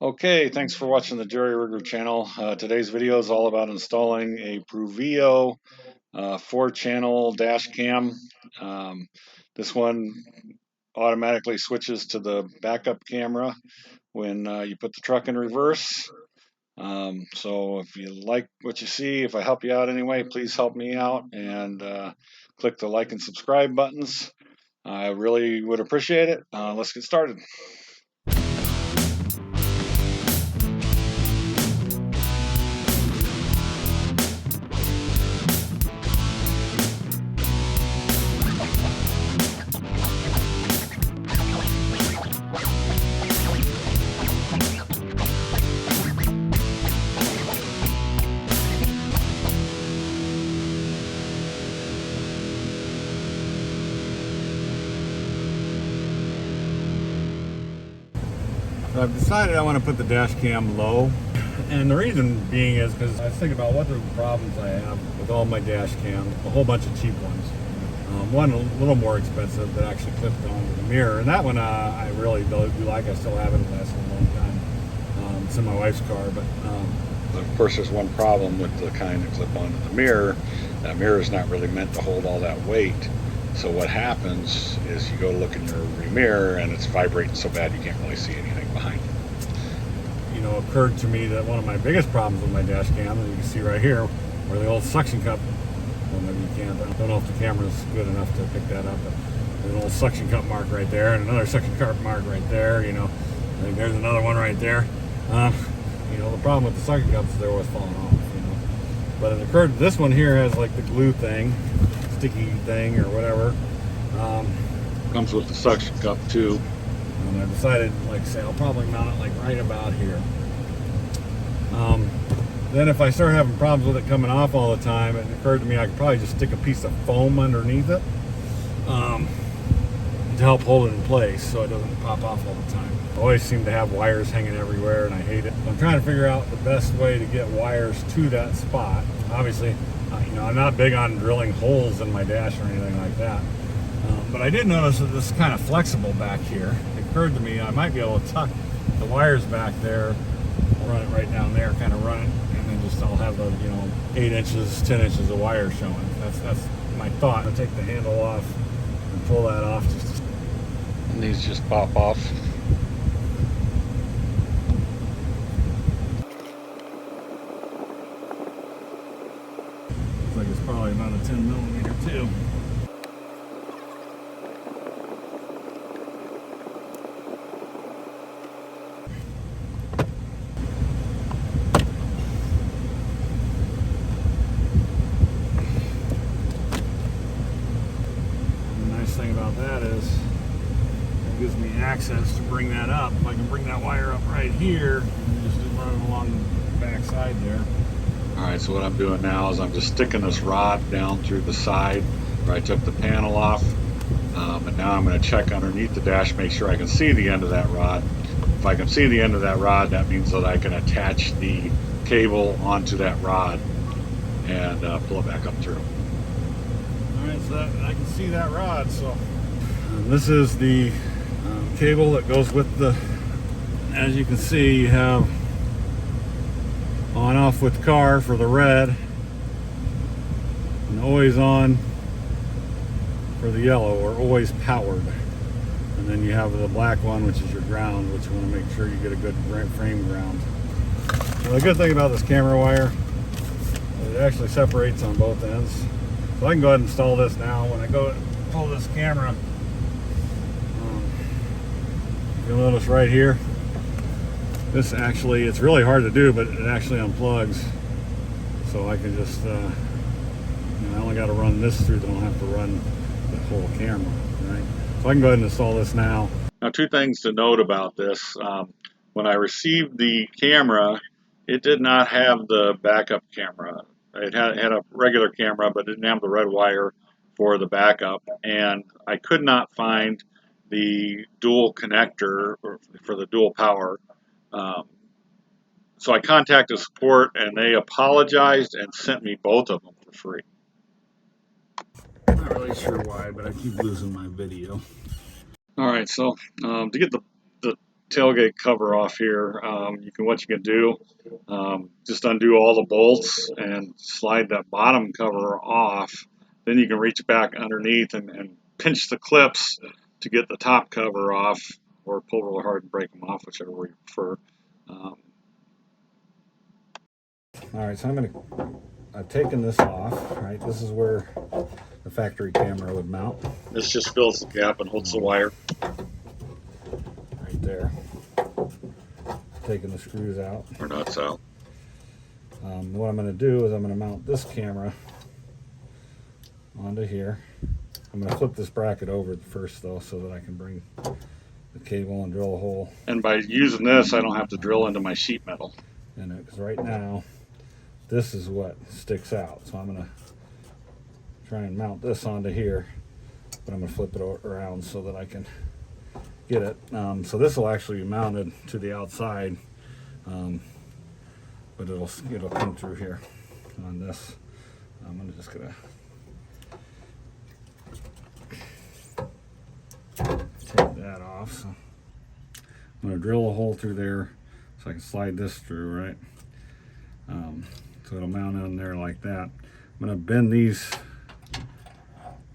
Okay, thanks for watching the Jerry Rigger channel. Today's video is all about installing a Pruveeo 4-channel dash cam. Um, this one automatically switches to the backup camera when you put the truck in reverse. So if you like what you see, if I help you out anyway, please help me out and click the like and subscribe buttons. I really would appreciate it. Let's get started. So I've decided I want to put the dash cam low, and the reason being is because I was thinking about what are the problems I have with all my dash cams, a whole bunch of cheap ones. One a little more expensive that actually clipped onto the mirror, and that one I really do like. I still have it. It lasts a long time. It's in my wife's car, but of course there's one problem with the kind that clip onto the mirror. That mirror is not really meant to hold all that weight. So what happens is you go look in your rear mirror and it's vibrating so bad you can't really see anything behind you. You know, it occurred to me that one of my biggest problems with my dash cam, as you can see right here, where the old suction cup, well, maybe you can't, I don't know if the camera's good enough to pick that up, but there's an old suction cup mark right there and another suction cup mark right there, you know. I think there's another one right there. You know, the problem with the suction cups is they're always falling off, you know. But it occurred, this one here has like the glue thing, sticky thing or whatever. Comes with the suction cup too. And I decided, like I say, I'll probably mount it like right about here. Then if I start having problems with it coming off all the time, it occurred to me I could probably just stick a piece of foam underneath it to help hold it in place so it doesn't pop off all the time. I always seem to have wires hanging everywhere and I hate it. I'm trying to figure out the best way to get wires to that spot. Obviously, you know, I'm not big on drilling holes in my dash or anything like that. But I did notice that this is kind of flexible back here. It occurred to me I might be able to tuck the wires back there, run it right down there, kind of run it, and then just I'll have the, you know, 8 inches, 10 inches of wire showing. That's my thought. I'll take the handle off and pull that off. And these just pop off. Looks like it's probably about a 10 millimeter too. Thing about that is it gives me access to bring that up. If I can bring that wire up right here and just run it along the back side there. Alright, so what I'm doing now is I'm just sticking this rod down through the side where I took the panel off, and now I'm going to check underneath the dash, make sure I can see the end of that rod. If I can see the end of that rod, that means that I can attach the cable onto that rod and pull it back up through. Alright, so I can see that rod. So this is the cable that goes with the, as you can see, you have on off with car for the red and always on for the yellow, or always powered. And then you have the black one, which is your ground, which you want to make sure you get a good frame ground. So the good thing about this camera wire, it actually separates on both ends. So I can go ahead and install this now. When I go to pull this camera, you'll notice right here, this actually, it's really hard to do, but it actually unplugs. So I can just, you know, I only got to run this through, don't have to run the whole camera, right? So I can go ahead and install this now. Now, two things to note about this. When I received the camera, it did not have the backup camera. It had a regular camera, but didn't have the red wire for the backup. And I could not find the dual connector for the dual power. So I contacted support, and they apologized and sent me both of them for free. Not really sure why, but I keep losing my video. All right, so to get the tailgate cover off here. What you can do, just undo all the bolts and slide that bottom cover off. Then you can reach back underneath and pinch the clips to get the top cover off, or pull really hard and break them off, whichever way you prefer. All right, so I've taken this off, right? This is where the factory camera would mount. This just fills the gap and holds the wire. Right there. Taking the screws out. Or nuts out. What I'm going to do is I'm going to mount this camera onto here. I'm going to flip this bracket over first though, so that I can bring the cable and drill a hole. And by using this, I don't have to drill into my sheet metal. In it, because right now, this is what sticks out. So I'm going to try and mount this onto here, but I'm going to flip it around so that I can get it. So this will actually be mounted to the outside, but it'll come through here on this. I'm just gonna take that off. So I'm gonna drill a hole through there so I can slide this through, right? So it'll mount on there like that. I'm gonna bend these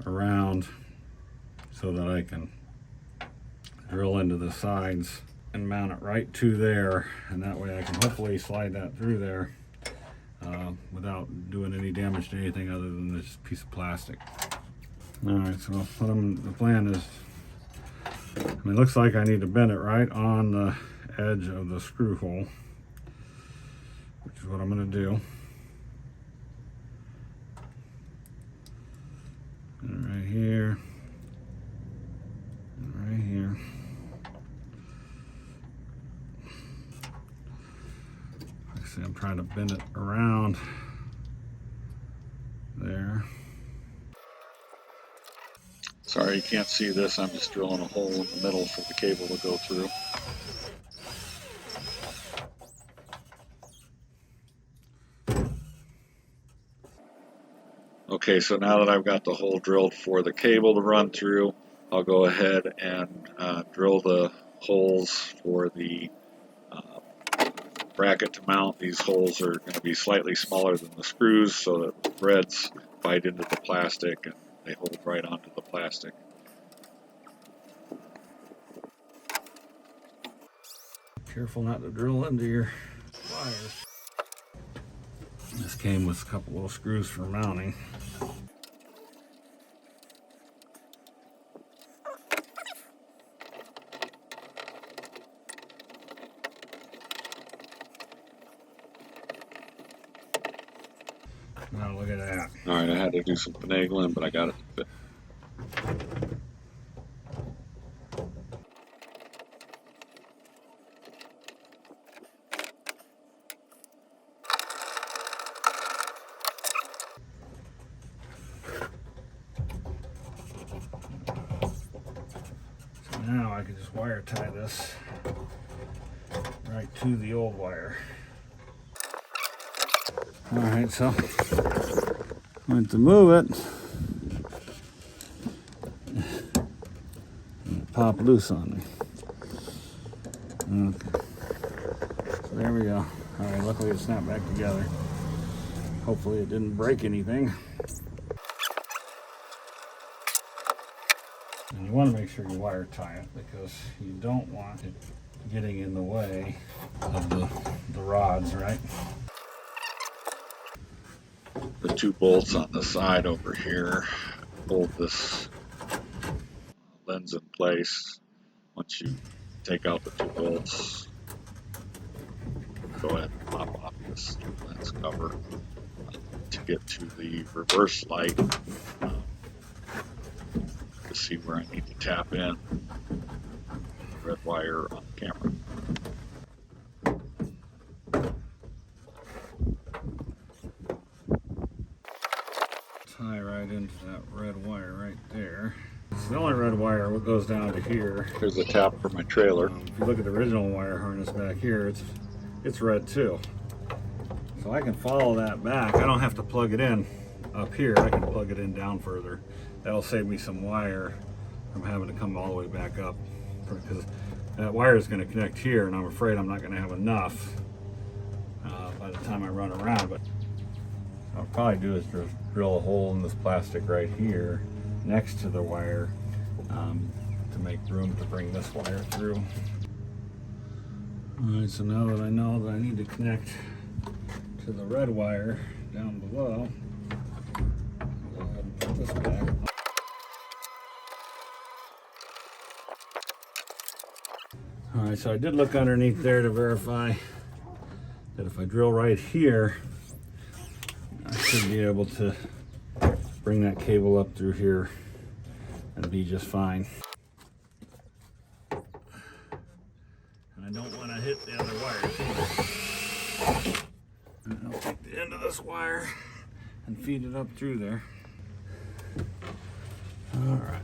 around so that I can drill into the sides and mount it right to there, and that way I can hopefully slide that through there without doing any damage to anything other than this piece of plastic. All right, so the plan is, it looks like I need to bend it right on the edge of the screw hole, which is what I'm going to do. And right here, and right here. I'm trying to bend it around there. Sorry you can't see this, I'm just drilling a hole in the middle for the cable to go through. Okay, so now that I've got the hole drilled for the cable to run through, I'll go ahead and drill the holes for the bracket to mount. These holes are going to be slightly smaller than the screws so that the threads bite into the plastic and they hold right onto the plastic. Careful not to drill into your wires. This came with a couple little screws for mounting. Now look at that. All right, I had to do some finagling, but I got it to fit. So now I can just wire tie this right to the old wire. All right, so I went to move it, and it popped loose on me. Okay, so there we go. All right, luckily it snapped back together. Hopefully it didn't break anything. And you want to make sure you wire tie it because you don't want it getting in the way of the rods, right? The two bolts on the side over here hold this lens in place. Once you take out the two bolts, go ahead and pop off this lens cover to get to the reverse light to see where I need to tap in the red wire on the camera. Tie right into that red wire right there. It's the only red wire that goes down to here. Here's the tap for my trailer. If you look at the original wire harness back here, it's red too. So I can follow that back. I don't have to plug it in up here. I can plug it in down further. That'll save me some wire from having to come all the way back up. Because that wire is going to connect here, and I'm afraid I'm not going to have enough by the time I run around. But what I'll probably do is just drill a hole in this plastic right here next to the wire to make room to bring this wire through. Alright, so now that I know that I need to connect to the red wire down below, I'll go ahead and put this back. Alright, so I did look underneath there to verify that if I drill right here, I should be able to bring that cable up through here and be just fine. And I don't want to hit the other wires either. And I'll take the end of this wire and feed it up through there. Alright.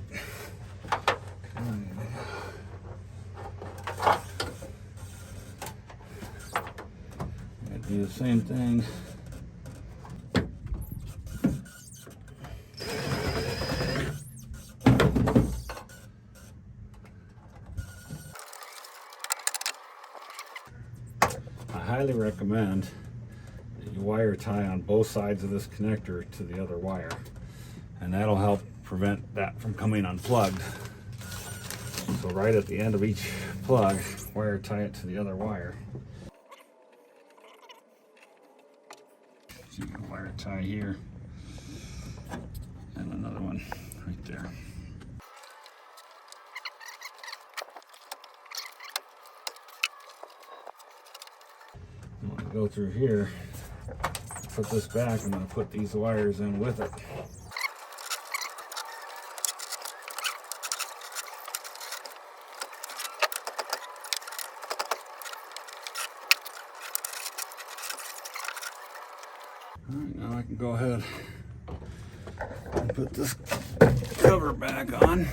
Do the same thing. I highly recommend that you wire tie on both sides of this connector to the other wire, and that'll help prevent that from coming unplugged. So right at the end of each plug, wire tie it to the other wire. So you can wire tie here, and another one right there. I'm going to go through here, put this back, I'm going to put these wires in with it. Alright, now I can go ahead and put this cover back on.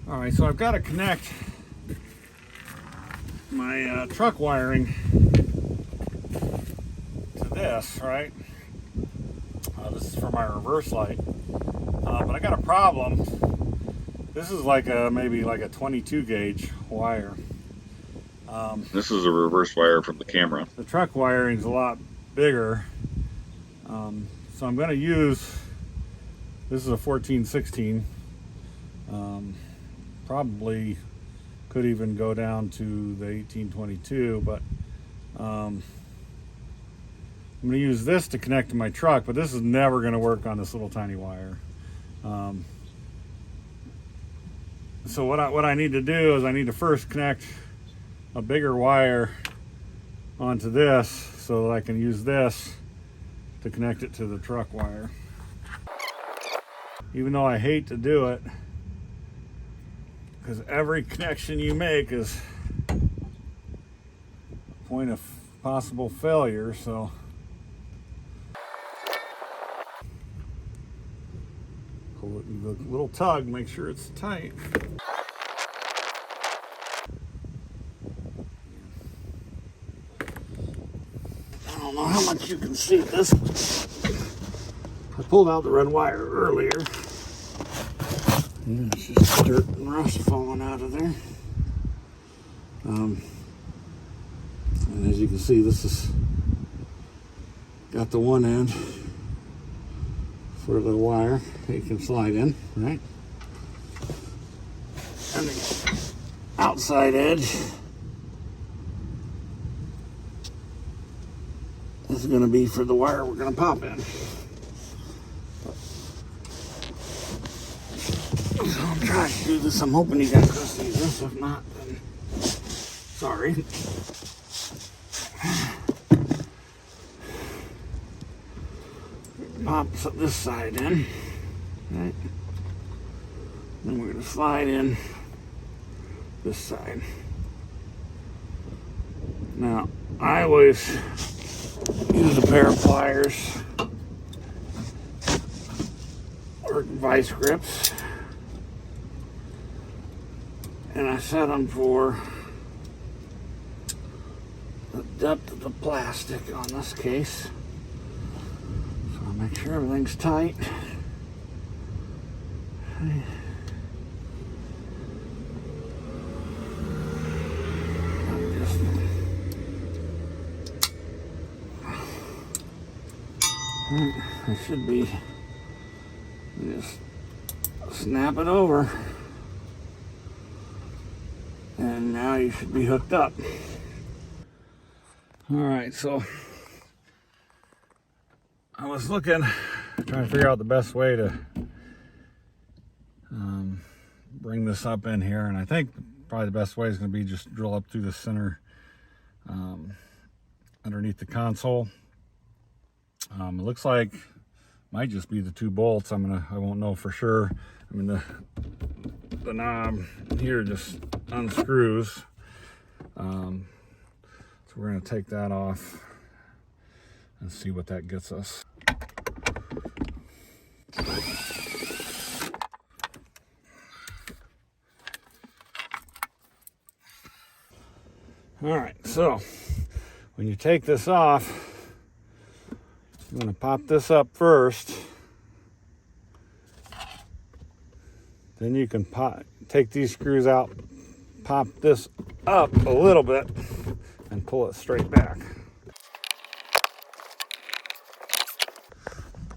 Alright, so I've got to connect my truck wiring to this, right? This is for my reverse light, but I got a problem. This is like maybe like a 22 gauge wire. This is a reverse wire from the camera. The truck wiring is a lot bigger, so I'm going to use, this is a 1416, probably could even go down to the 1822, but I'm going to use this to connect to my truck, but this is never going to work on this little tiny wire. So what I need to do is I need to first connect a bigger wire onto this so that I can use this to connect it to the truck wire. Even though I hate to do it, because every connection you make is a point of possible failure, so pull it with a little tug, make sure it's tight. I don't know how much you can see this. I pulled out the red wire earlier. And it's just dirt and rust falling out of there. And as you can see, this is got the one end for the wire that you can slide in, right? And the outside edge is going to be for the wire we're going to pop in. So I'm trying to do this. I'm hoping you guys can see this. If not, then sorry. Pop this side in. Right. Then we're going to slide in this side. Now, I always use a pair of pliers torque vice grips, and I set them for the depth of the plastic on this case. So I'll make sure everything's tight. I should be, just snap it over, and now you should be hooked up. All right, so I was trying to figure out the best way to bring this up in here, and I think probably the best way is going to be just drill up through the center underneath the console. It looks like might just be the 2 bolts. I won't know for sure. I mean, the knob here just unscrews. So we're going to take that off and see what that gets us. All right, so when you take this off, I'm going to pop this up first. Then you can take these screws out, pop this up a little bit, and pull it straight back.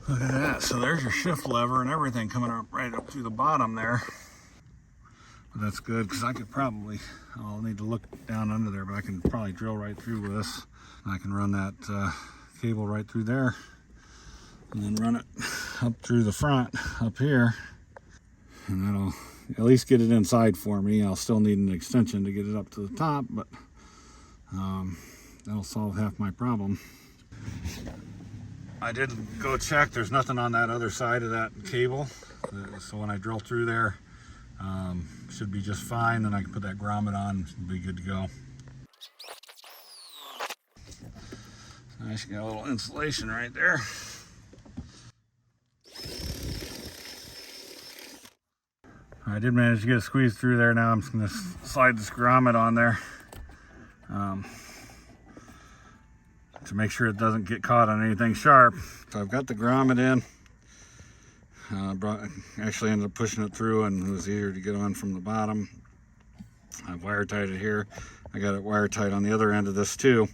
Look at that. So there's your shift lever and everything coming up right up through the bottom there. But that's good, because I'll need to look down under there, but I can probably drill right through with this. I can run that cable right through there, and then run it up through the front up here, and that'll at least get it inside for me. I'll still need an extension to get it up to the top, but that'll solve half my problem. I did go check, there's nothing on that other side of that cable, so when I drill through there, should be just fine. Then I can put that grommet on and be good to go. Nice, you got a little insulation right there. I did manage to get it squeezed through there. Now I'm just going to slide this grommet on there to make sure it doesn't get caught on anything sharp. So I've got the grommet in. Actually ended up pushing it through, and it was easier to get on from the bottom. I've wire tied it here. I got it wire tied on the other end of this too.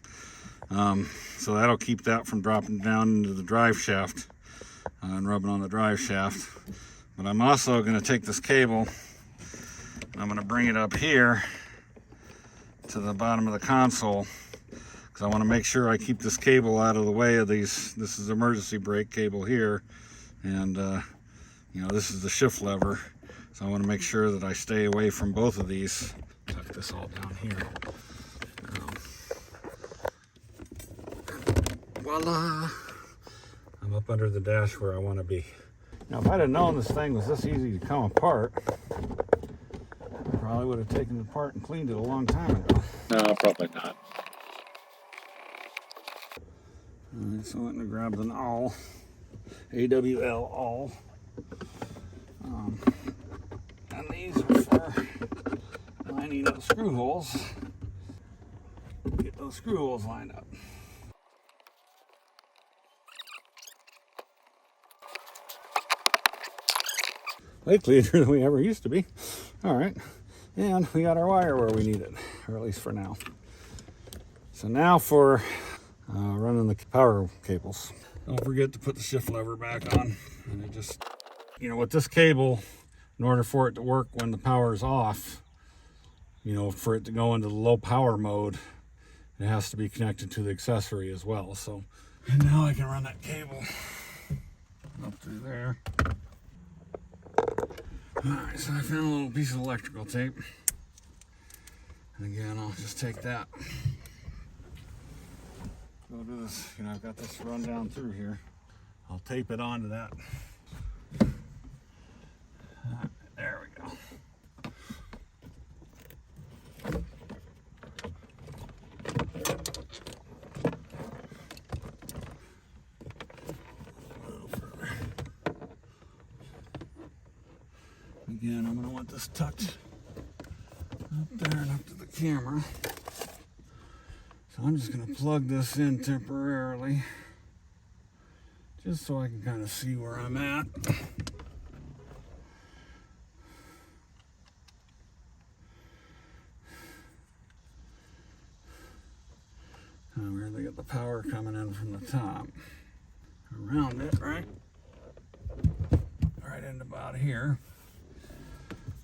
So that'll keep that from dropping down into the drive shaft and rubbing on the drive shaft. But I'm also going to take this cable and I'm going to bring it up here to the bottom of the console, because I want to make sure I keep this cable out of the way of these. This is emergency brake cable here, and you know, this is the shift lever, so I want to make sure that I stay away from both of these. Tuck this all down here. Voila! I'm up under the dash where I want to be. Now, if I'd have known this thing was this easy to come apart, I probably would have taken it apart and cleaned it a long time ago. No, probably not. Alright, so I'm going to grab the awl, AWL awl. And these are for lining up screw holes. Get those screw holes lined up. Way cleaner than we ever used to be. All right, and we got our wire where we need it, or at least for now. So now for running the power cables. Don't forget to put the shift lever back on. And it just, you know, with this cable, in order for it to work when the power is off, you know, for it to go into the low power mode, it has to be connected to the accessory as well. So, and now I can run that cable up through there. Alright, so I found a little piece of electrical tape. And again, I'll just take that. Go do this, you know, I've got this run down through here. I'll tape it onto that. There we go. this tucked up there and up to the camera. So I'm just going to plug this in temporarily, just so I can kind of see where I'm at. Where they get the power coming in from the top. Around it, right in about here.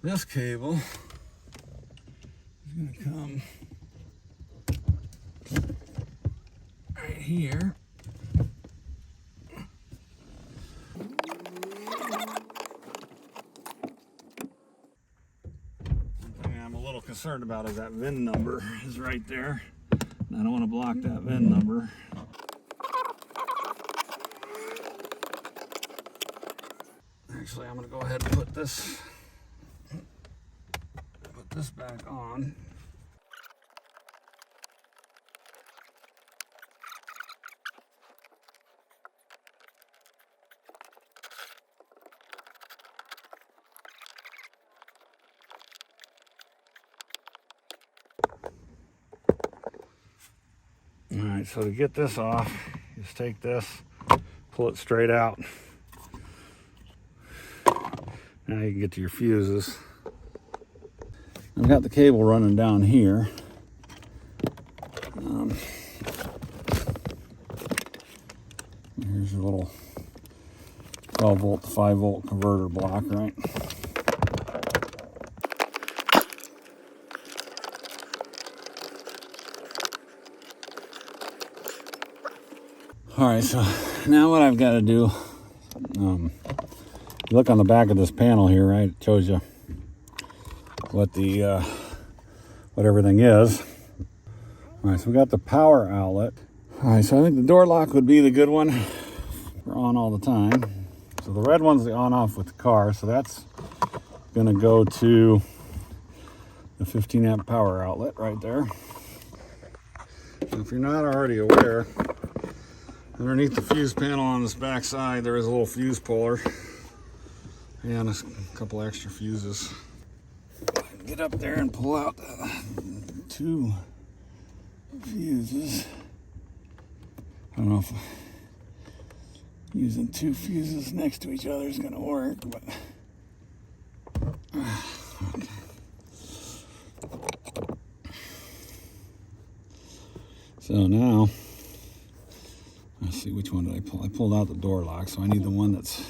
This cable is going to come right here. One thing I'm a little concerned about is that VIN number is right there. And I don't want to block that VIN number. Actually, I'm going to go ahead and put this back on. All right, so to get this off, just take this, pull it straight out. Now you can get to your fuses. I've got the cable running down here. Here's your little 12 volt to 5 volt converter block, right? All right, so now what I've got to do, look on the back of this panel here, right? It shows you what the what everything is. All right, so we got the power outlet. All right, so I think the door lock would be the good one for on all the time. So the red one's the on off with the car, so that's gonna go to the 15 amp power outlet right there. So if you're not already aware, underneath the fuse panel on this back side, there is a little fuse puller and a couple extra fuses. Get up there and pull out two fuses. I don't know if using two fuses next to each other is going to work, but okay. So now, let's see, which one did I pull? I pulled out the door lock, so I need the one that's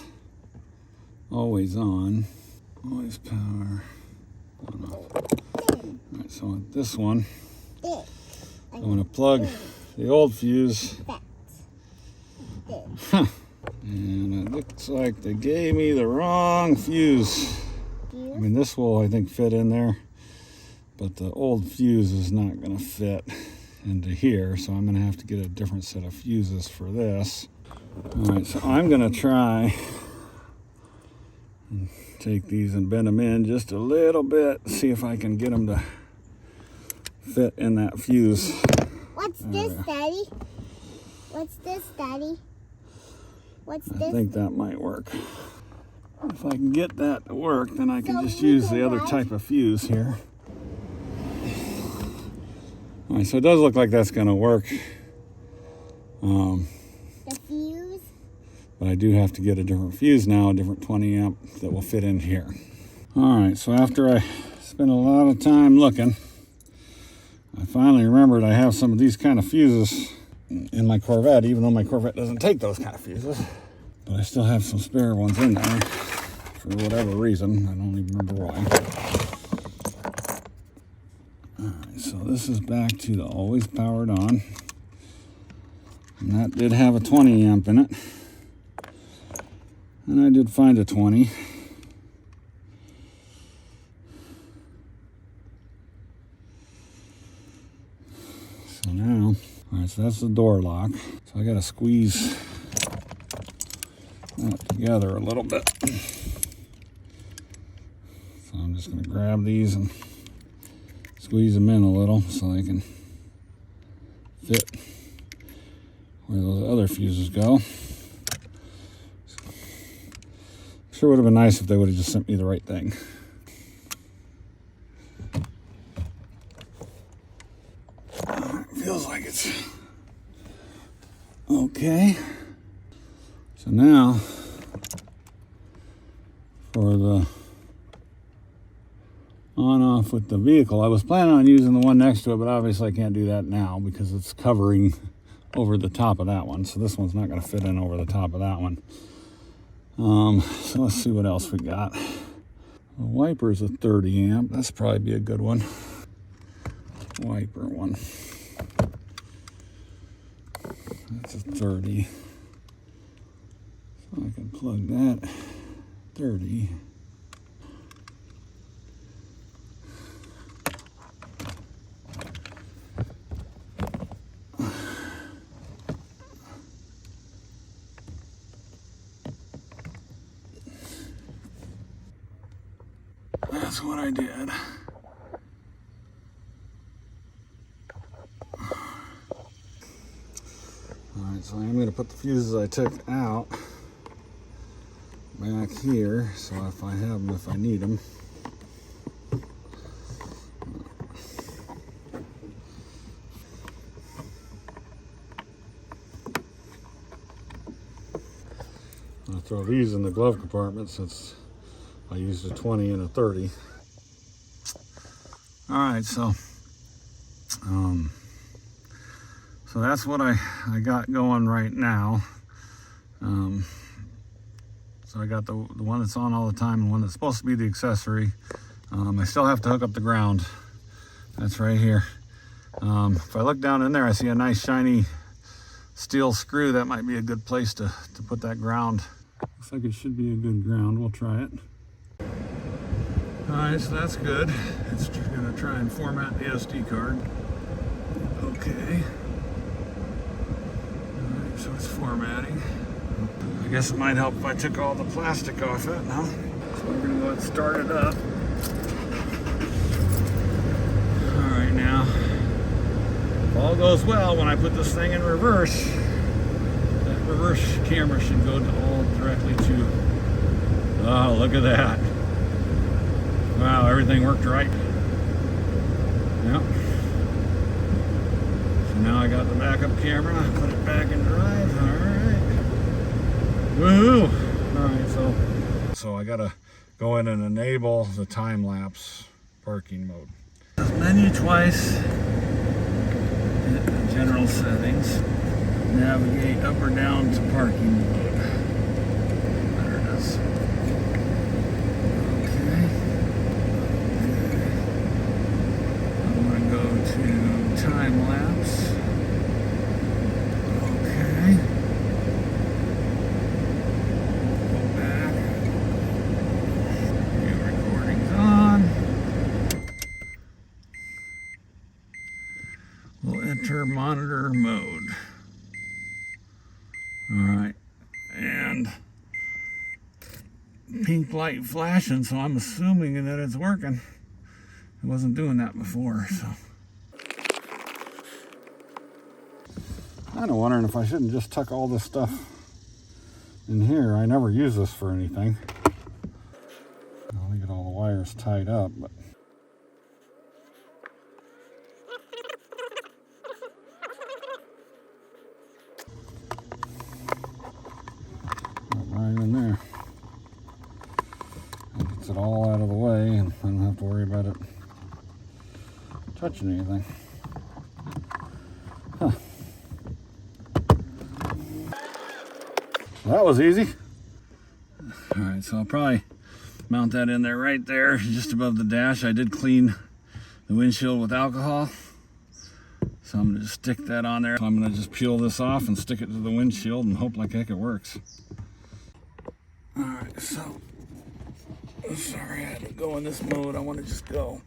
always on, always power. Alright, so with this one, I'm going to plug the old fuse. And it looks like they gave me the wrong fuse. I mean, this will, I think, fit in there, but the old fuse is not going to fit into here, so I'm going to have to get a different set of fuses for this. Alright, so I'm going to try and take these and bend them in just a little bit, see if I can get them to fit in that fuse. What's this, Daddy? What's this, Daddy? What's this? I think that might work. If I can get that to work, then I can just use the other type of fuse here. All right, so it does look like that's going to work. The fuse? But I do have to get a different fuse now, a different 20 amp that will fit in here. All right, so after I spent a lot of time looking, I finally remembered I have some of these kind of fuses in my Corvette, even though my Corvette doesn't take those kind of fuses. But I still have some spare ones in there for whatever reason. I don't even remember why. Alright, so this is back to the always powered on. And that did have a 20 amp in it. And I did find a 20. So now, alright, so that's the door lock. So I gotta squeeze that together a little bit. So I'm just gonna grab these and squeeze them in a little so they can fit where those other fuses go. Sure would have been nice if they would have just sent me the right thing. feels like it's okay. So now for the on off with the vehicle. I was planning on using the one next to it, but obviously I can't do that now because it's covering over the top of that one. So this one's not going to fit in over the top of that one. So let's see what else we got. The wiper's a 30 amp. That's probably be a good one. Wiper one. That's a 30. So I can plug that 30. That's what I did. Alright, so I'm going to put the fuses I took out back here, so if I have them, if I need them. I'll throw these in the glove compartment since I used a 20 and a 30. Alright, so that's what I got going right now. So I got the one that's on all the time and one that's supposed to be the accessory. I still have to hook up the ground. That's right here. If I look down in there, I see a nice shiny steel screw. That might be a good place to put that ground. Looks like it should be a good ground. We'll try it. Alright, so that's good. It's going to try and format the SD card. Okay. Alright, so it's formatting. I guess it might help if I took all the plastic off it, no? So we're going to go ahead and start it up. Alright, now, if all goes well, when I put this thing in reverse, that reverse camera should go all directly to... Oh, look at that. Wow, everything worked right. Yep. So now I got the backup camera, put it back in drive. Alright. Woohoo! Alright, so I gotta go in and enable the time-lapse parking mode. Menu twice. Hit the general settings. Navigate up or down to parking mode. There it is. Time lapse. Okay. Go back. New recording's on. We'll enter monitor mode. Alright. And pink light flashing, so I'm assuming that it's working. It wasn't doing that before, so. I'm wondering if I shouldn't just tuck all this stuff in here. I never use this for anything. Let me get all the wires tied up, but right in there. That gets it all out of the way, and I don't have to worry about it touching anything. Huh. That was easy. All right, so I'll probably mount that in there right there, just above the dash. I did clean the windshield with alcohol, so I'm gonna just stick that on there. So I'm gonna just peel this off and stick it to the windshield and hope like heck it works. All right, so sorry I had to go in this mode. I want to just go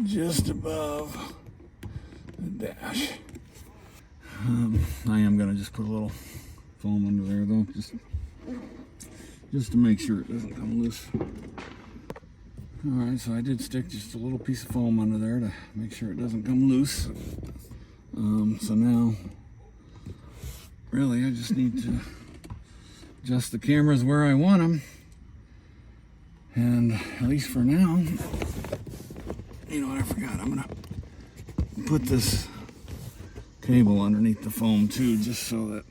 just above the dash. I am gonna just put a little foam under there though, just to make sure it doesn't come loose. Alright, so I did stick just a little piece of foam under there to make sure it doesn't come loose. So now, really I just need to adjust the cameras where I want them. And at least for now, you know what I forgot, I'm gonna put this cable underneath the foam too, just so that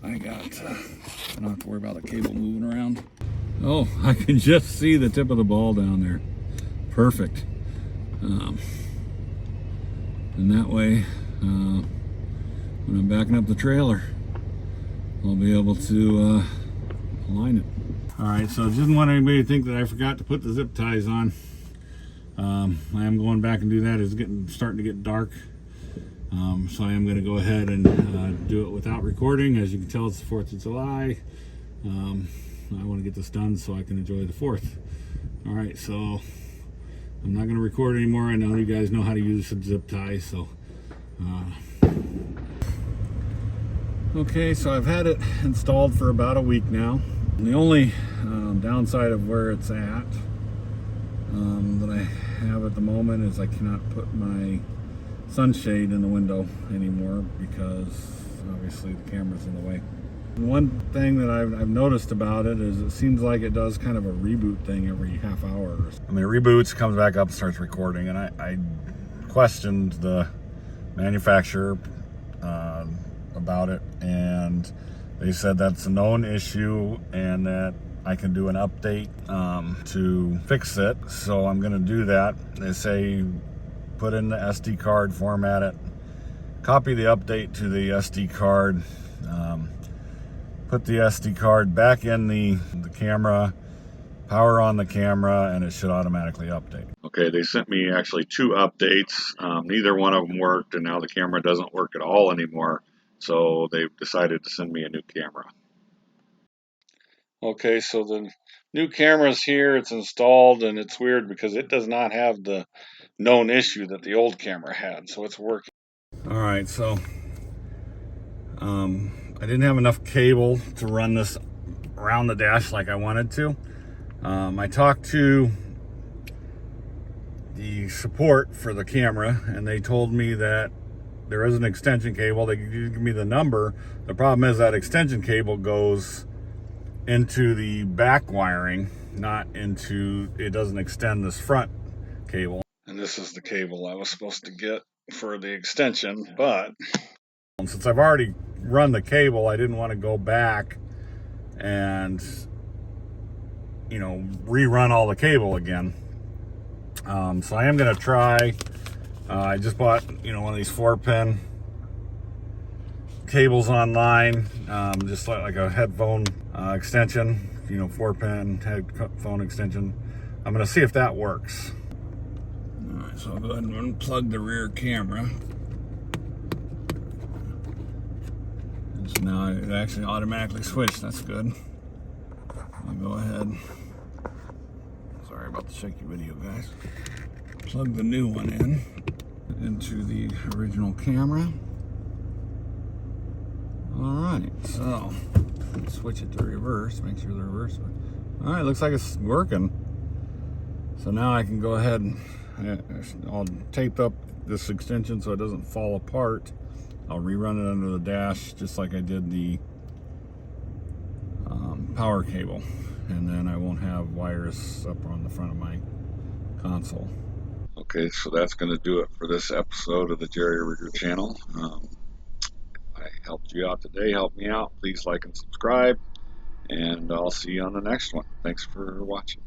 I don't have to worry about the cable moving around. Oh, I can just see the tip of the ball down there. Perfect. And that way, when I'm backing up the trailer, I'll be able to align it. All right, so just didn't want anybody to think that I forgot to put the zip ties on. I am going back and do that. It's starting to get dark. So I am going to go ahead and do it without recording. As you can tell, it's the 4th of July. I want to get this done so I can enjoy the 4th. All right, so I'm not going to record anymore. I know you guys know how to use a zip tie, so okay, so I've had it installed for about a week now. And the only downside of where it's at that I have at the moment is I cannot put my sunshade in the window anymore because obviously the camera's in the way. One thing that I've noticed about it is it seems like it does kind of a reboot thing every half hour. I mean, it reboots, comes back up, starts recording, and I questioned the manufacturer about it, and they said that's a known issue and that I can do an update to fix it. So I'm going to do that. They say put in the SD card, format it, copy the update to the SD card, put the SD card back in the camera, power on the camera, and it should automatically update. Okay, they sent me actually 2 updates. Neither one of them worked, and now the camera doesn't work at all anymore. So they've decided to send me a new camera. Okay, so the new camera's here, it's installed, and it's weird because it does not have the known issue that the old camera had, so it's working. All right, so I didn't have enough cable to run this around the dash like I wanted to. I talked to the support for the camera, and they told me that there is an extension cable. They give me the number. The problem is that extension cable goes into the back wiring, not into, it doesn't extend this front cable. And this is the cable I was supposed to get for the extension, but since I've already run the cable, I didn't want to go back and, you know, rerun all the cable again. So I am going to try. I just bought, you know, one of these 4-pin cables online, just like a headphone extension, you know, 4-pin headphone extension. I'm going to see if that works. All right, so I'll go ahead and unplug the rear camera. And so now it actually automatically switched. That's good. I'll go ahead. Sorry about the shaky video, guys. Plug the new one into the original camera. All right, so switch it to reverse, make sure the reverse. All right, looks like it's working. So now I can go ahead and I'll tape up this extension so it doesn't fall apart. I'll rerun it under the dash just like I did the power cable, and then I won't have wires up on the front of my console. okay, so that's going to do it for this episode of the Jerry Rigger channel. I helped you out today. Help me out. Please like and subscribe, and I'll see you on the next one. Thanks for watching.